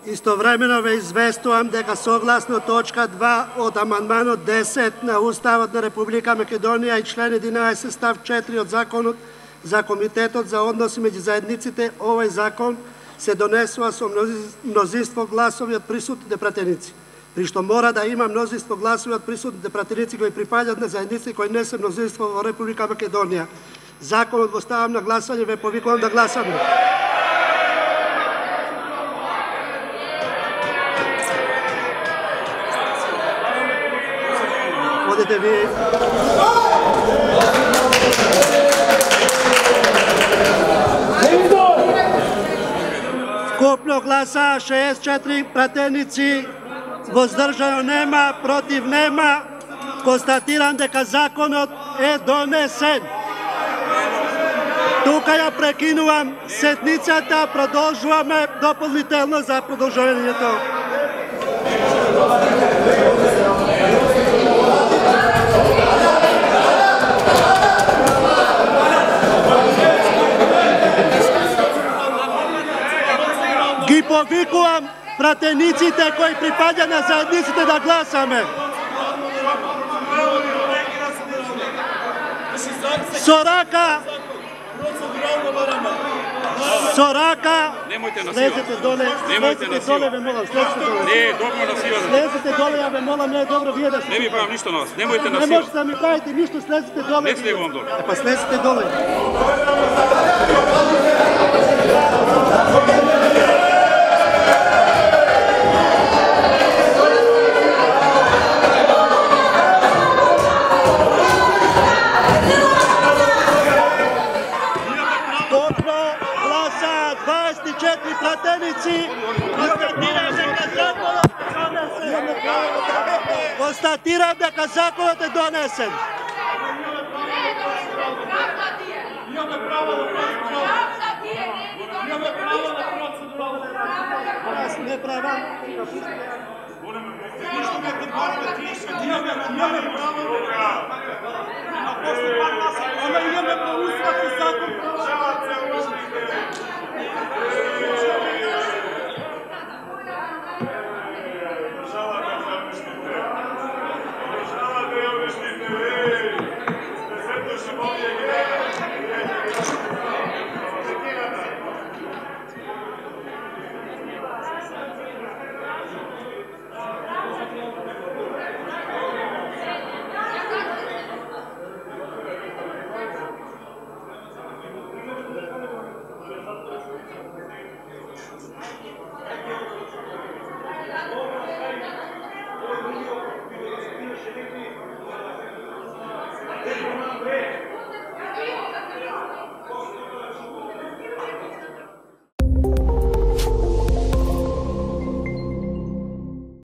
Istovremeno ve известувам дека согласно точка 2 од амандманот 10 на Уставот на Република Македонија и член 11 став 4 од Законот за Комитетот за односи меѓу заедниците, овој закон се донесува со мнозинство гласови од присутните пратеници, при што мора да има мнозинство гласови од присутните пратеници кои припаѓаат на заедници кои не се мнозинство во Република Македонија. Законот го ставам на гласање, ве повикувам да гласаме. Одете ви. Скупно гласа 64 пратеници, воздржано нема, против нема. Констатирам дека законот е донесен. Тука ја прекинувам седницата, продолжуваме дополнително за продолжувањето. Ги повикувам пратениците кои припаѓа на заедниците да гласаме. Сорака, слезете доле, ве молам, слезете доле. Не е добро насилуване. Слезете доле, ја ве молам, не е добро вие да се. Не ви правам ништо на вас, немојте Не насилуване. можете да ми кажете ништо, слезете доле. Не слегувам доле. Па слезете доле. Констатирам дека законот е донесен. Имаме право на процедура. Имаме право на процедура. Аз не правам. Имаме право. Ама имаме по устав и закон право.